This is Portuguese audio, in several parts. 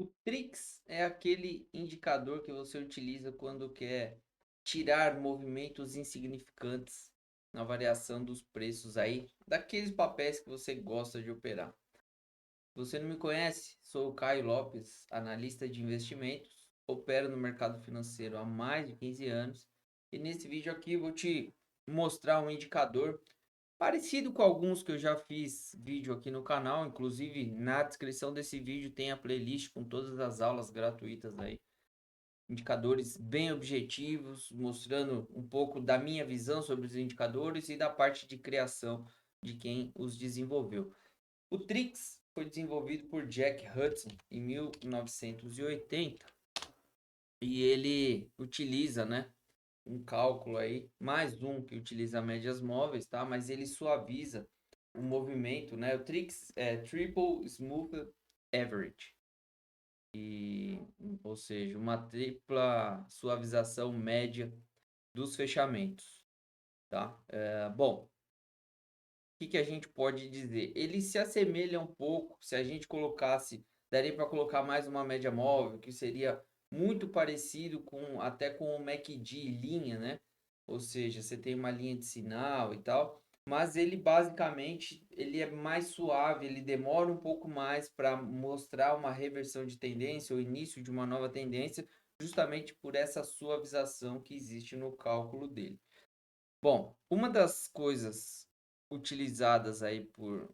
O Trix é aquele indicador que você utiliza quando quer tirar movimentos insignificantes na variação dos preços aí, daqueles papéis que você gosta de operar. Se você não me conhece, sou o Caio Lopes, analista de investimentos, opero no mercado financeiro há mais de 15 anos e nesse vídeo aqui vou te mostrar um indicador parecido com alguns que eu já fiz vídeo aqui no canal, inclusive na descrição desse vídeo tem a playlist com todas as aulas gratuitas aí. Indicadores bem objetivos, mostrando um pouco da minha visão sobre os indicadores e da parte de criação de quem os desenvolveu. O Trix foi desenvolvido por Jack Hudson em 1980 e ele utiliza, né, um cálculo aí, mais um que utiliza médias móveis, tá? Mas ele suaviza o movimento, né? O Trix é Triple Smooth Average. E, ou seja, uma tripla suavização média dos fechamentos, tá? Bom, o que a gente pode dizer? Ele se assemelha um pouco, se a gente colocasse, daria para colocar mais uma média móvel, que seria muito parecido com até com o MACD linha, né? Ou seja, você tem uma linha de sinal e tal, mas ele basicamente ele é mais suave, ele demora um pouco mais para mostrar uma reversão de tendência ou início de uma nova tendência, justamente por essa suavização que existe no cálculo dele. Bom, uma das coisas utilizadas aí por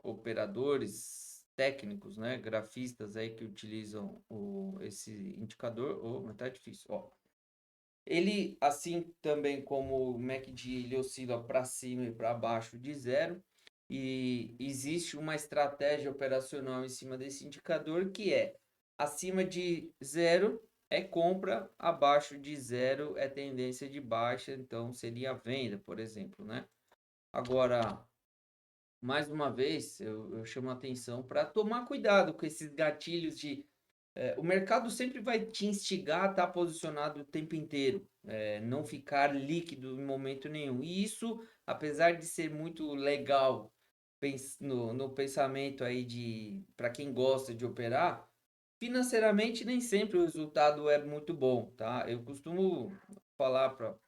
operadores técnicos, né, grafistas aí que utilizam esse indicador, mas tá difícil, ó. Ele, assim também como o MACD, ele oscila para cima e para baixo de zero, e existe uma estratégia operacional em cima desse indicador que é acima de zero é compra, abaixo de zero é tendência de baixa, então seria venda, por exemplo, né? Agora, mais uma vez, eu chamo a atenção para tomar cuidado com esses gatilhos de o mercado sempre vai te instigar a estar posicionado o tempo inteiro, não ficar líquido em momento nenhum. E isso, apesar de ser muito legal no pensamento aí de para quem gosta de operar, financeiramente nem sempre o resultado é muito bom, tá? Eu costumo falar para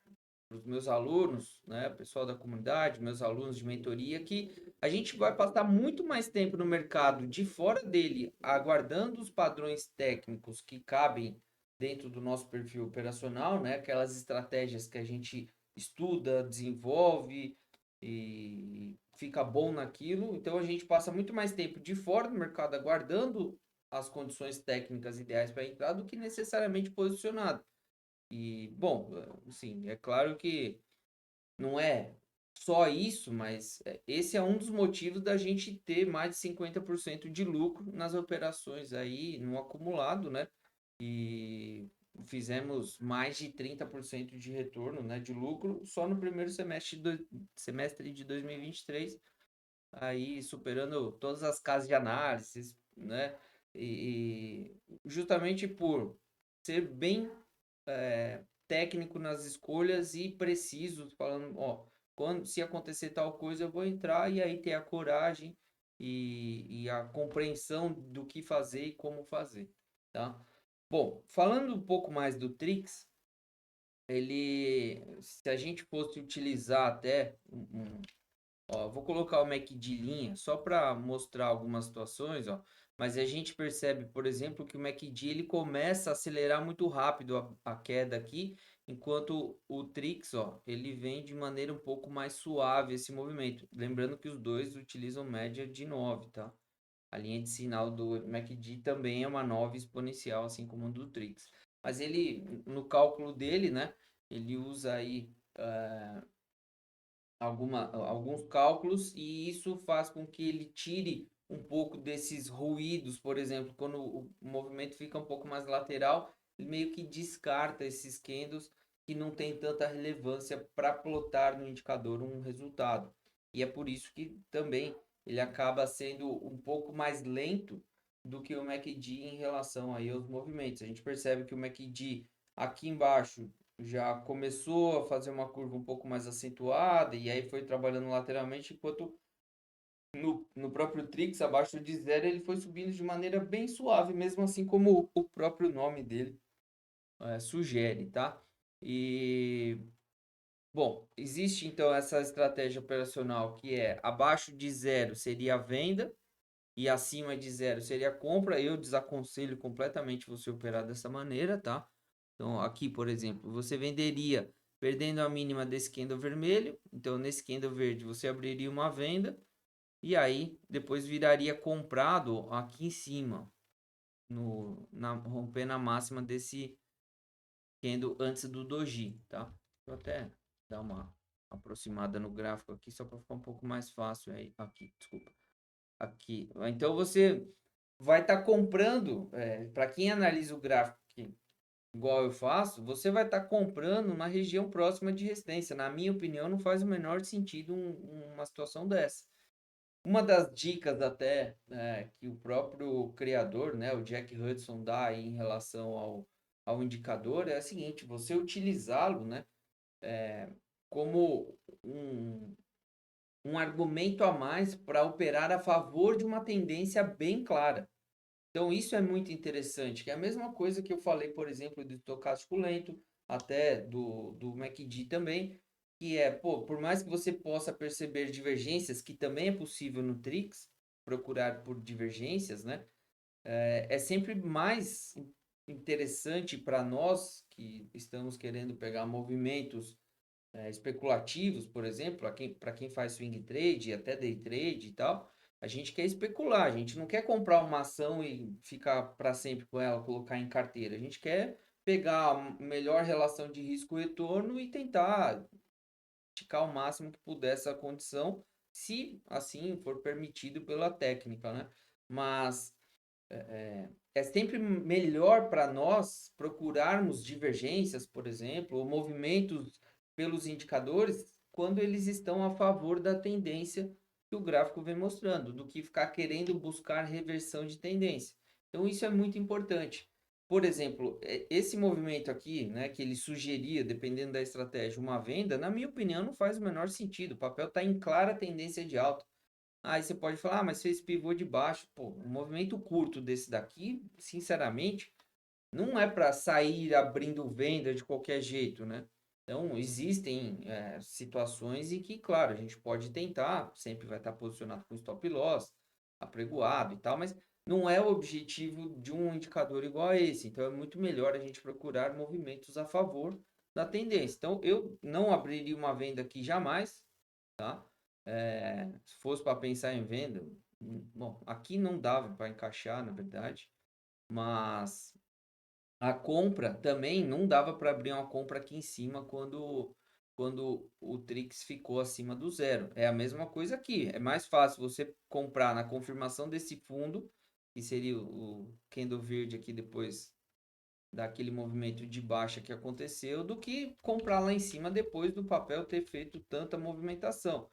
os meus alunos, né, pessoal da comunidade, meus alunos de mentoria, que a gente vai passar muito mais tempo no mercado de fora dele, aguardando os padrões técnicos que cabem dentro do nosso perfil operacional, né, aquelas estratégias que a gente estuda, desenvolve e fica bom naquilo. Então a gente passa muito mais tempo de fora do mercado aguardando as condições técnicas ideais para entrar do que necessariamente posicionado. E, bom, assim, é claro que não é só isso, mas esse é um dos motivos da gente ter mais de 50% de lucro nas operações aí no acumulado, né? E fizemos mais de 30% de retorno, né, de lucro só no primeiro semestre de 2023, aí superando todas as casas de análise, né? E justamente por ser bem técnico nas escolhas e preciso, falando, ó, quando se acontecer tal coisa, eu vou entrar e aí ter a coragem e a compreensão do que fazer e como fazer, tá? Bom, falando um pouco mais do Trix, se a gente fosse utilizar até ó, vou colocar o Mac de linha só para mostrar algumas situações, ó. Mas a gente percebe, por exemplo, que o MACD ele começa a acelerar muito rápido a queda aqui, enquanto o Trix, ó, ele vem de maneira um pouco mais suave esse movimento. Lembrando que os dois utilizam média de 9, tá? A linha de sinal do MACD também é uma 9 exponencial, assim como a do Trix. Mas ele, no cálculo dele, né, ele usa aí alguns cálculos e isso faz com que ele tire um pouco desses ruídos, por exemplo, quando o movimento fica um pouco mais lateral, ele meio que descarta esses candles que não tem tanta relevância para plotar no indicador um resultado. E é por isso que também ele acaba sendo um pouco mais lento do que o MACD em relação aí aos movimentos. A gente percebe que o MACD aqui embaixo já começou a fazer uma curva um pouco mais acentuada e aí foi trabalhando lateralmente, enquanto no próprio Trix, abaixo de zero, ele foi subindo de maneira bem suave, mesmo assim como o próprio nome dele sugere, tá? E, bom, existe então essa estratégia operacional que é abaixo de zero seria a venda e acima de zero seria a compra. Eu desaconselho completamente você operar dessa maneira, tá? Então, aqui, por exemplo, você venderia perdendo a mínima desse candle vermelho. Então, nesse candle verde, você abriria uma venda e aí depois viraria comprado aqui em cima, rompendo a máxima desse candle antes do doji, tá? Vou até dar uma aproximada no gráfico aqui só para ficar um pouco mais fácil aí. Aqui, desculpa. Aqui. Então você vai estar comprando, para quem analisa o gráfico aqui, igual eu faço, você vai estar comprando na região próxima de resistência. Na minha opinião, não faz o menor sentido uma situação dessa. Uma das dicas até que o próprio criador, né, o Jack Hudson, dá aí em relação ao indicador é a seguinte: você utilizá-lo, né, como um argumento a mais para operar a favor de uma tendência bem clara. Então, isso é muito interessante, que é a mesma coisa que eu falei, por exemplo, do estocástico lento, até do MACD também, que é, pô, por mais que você possa perceber divergências, que também é possível no Trix, procurar por divergências, né? É sempre mais interessante para nós que estamos querendo pegar movimentos especulativos, por exemplo, para quem faz swing trade, até day trade e tal, a gente quer especular, a gente não quer comprar uma ação e ficar para sempre com ela, colocar em carteira. A gente quer pegar a melhor relação de risco-retorno e tentar esticar o máximo que puder essa condição, se assim for permitido pela técnica, né? Mas é sempre melhor para nós procurarmos divergências, por exemplo, ou movimentos pelos indicadores quando eles estão a favor da tendência que o gráfico vem mostrando, do que ficar querendo buscar reversão de tendência. Então isso é muito importante. Por exemplo, esse movimento aqui, né, que ele sugeria, dependendo da estratégia, uma venda, na minha opinião, não faz o menor sentido. O papel está em clara tendência de alta. Aí você pode falar, mas fez pivô de baixo. Pô, um movimento curto desse daqui, sinceramente, não é para sair abrindo venda de qualquer jeito, né? Então, existem situações em que, claro, a gente pode tentar, sempre vai estar posicionado com stop loss, apregoado e tal, mas não é o objetivo de um indicador igual a esse. Então, é muito melhor a gente procurar movimentos a favor da tendência. Então, eu não abriria uma venda aqui jamais, tá? Se fosse para pensar em venda, bom, aqui não dava para encaixar, na verdade, mas a compra também não dava para abrir uma compra aqui em cima quando o Trix ficou acima do zero. É a mesma coisa aqui. É mais fácil você comprar na confirmação desse fundo, que seria o candle verde aqui depois daquele movimento de baixa que aconteceu, do que comprar lá em cima depois do papel ter feito tanta movimentação.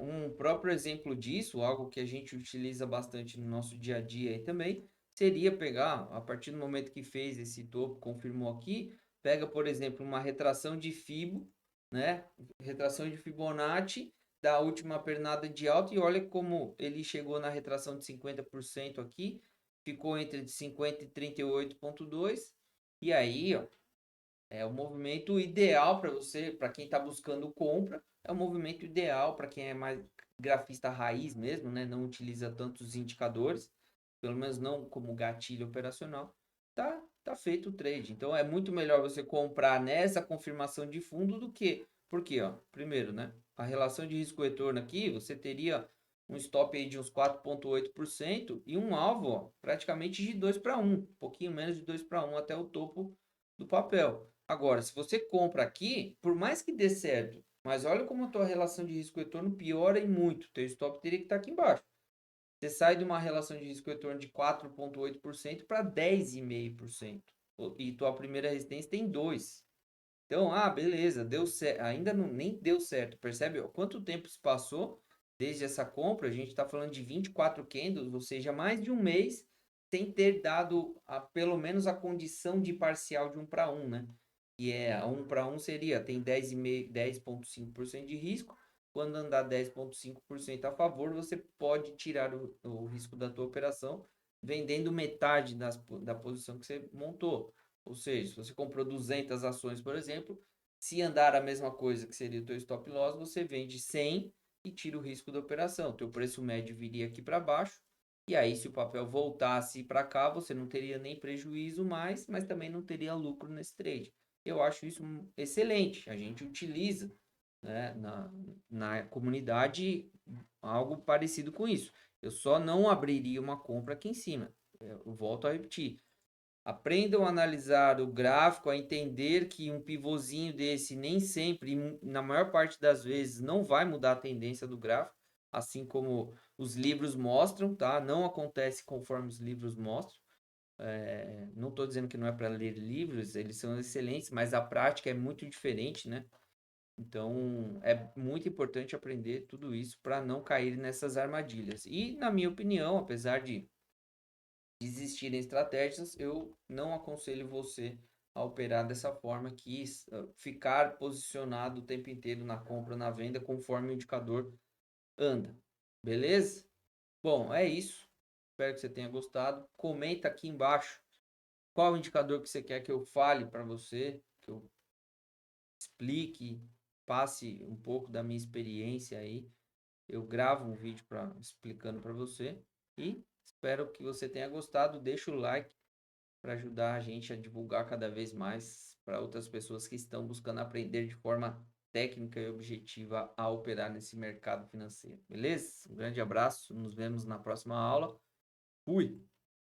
Um próprio exemplo disso, algo que a gente utiliza bastante no nosso dia a dia aí também, seria pegar, a partir do momento que fez esse topo, confirmou aqui, pega, por exemplo, uma retração de Fibo, né? Retração de Fibonacci da última pernada de alta e olha como ele chegou na retração de 50% aqui, ficou entre 50 e 38,2 e aí, ó, é o movimento ideal para você, para quem está buscando compra, é o movimento ideal para quem é mais grafista raiz mesmo, né? Não utiliza tantos indicadores, pelo menos não como gatilho operacional. Tá feito o trade. Então é muito melhor você comprar nessa confirmação de fundo do que, porque, ó, primeiro, né? A relação de risco-retorno aqui, você teria um stop aí de uns 4,8% e um alvo, ó, praticamente de 2 para 1, um pouquinho menos de 2 para 1 até o topo do papel. Agora, se você compra aqui, por mais que dê certo, mas olha como a tua relação de risco-retorno piora e muito. Teu stop teria que estar aqui embaixo. Você sai de uma relação de risco-retorno de 4,8% para 10,5%. E tua primeira resistência tem 2. Então, beleza, deu certo. Ainda não, nem deu certo. Percebe quanto tempo se passou desde essa compra? A gente está falando de 24 candles, ou seja, mais de um mês sem ter dado pelo menos a condição de parcial de 1 para 1, né? Que é 1 para 1 seria, tem 10,5, 10,5% de risco. Quando andar 10,5% a favor, você pode tirar o risco da tua operação vendendo metade da posição que você montou. Ou seja, se você comprou 200 ações, por exemplo, se andar a mesma coisa que seria o teu stop loss, você vende 100 e tira o risco da operação. Teu preço médio viria aqui para baixo. E aí, se o papel voltasse para cá, você não teria nem prejuízo mais, mas também não teria lucro nesse trade. Eu acho isso excelente. A gente utiliza, né, na comunidade algo parecido com isso. Eu só não abriria uma compra aqui em cima. Eu volto a repetir. Aprendam a analisar o gráfico, a entender que um pivôzinho desse nem sempre, na maior parte das vezes, não vai mudar a tendência do gráfico, assim como os livros mostram, tá? Não acontece conforme os livros mostram. Não estou dizendo que não é para ler livros, eles são excelentes, mas a prática é muito diferente, né? Então, é muito importante aprender tudo isso para não cair nessas armadilhas. E, na minha opinião, apesar de existirem estratégias, eu não aconselho você a operar dessa forma, que ficar posicionado o tempo inteiro na compra ou na venda conforme o indicador anda. Beleza? Bom, é isso. Espero que você tenha gostado. Comenta aqui embaixo qual o indicador que você quer que eu fale para você, que eu explique, passe um pouco da minha experiência aí. Eu gravo um vídeo explicando para você e espero que você tenha gostado. Deixa o like para ajudar a gente a divulgar cada vez mais para outras pessoas que estão buscando aprender de forma técnica e objetiva a operar nesse mercado financeiro. Beleza? Um grande abraço, nos vemos na próxima aula. Fui!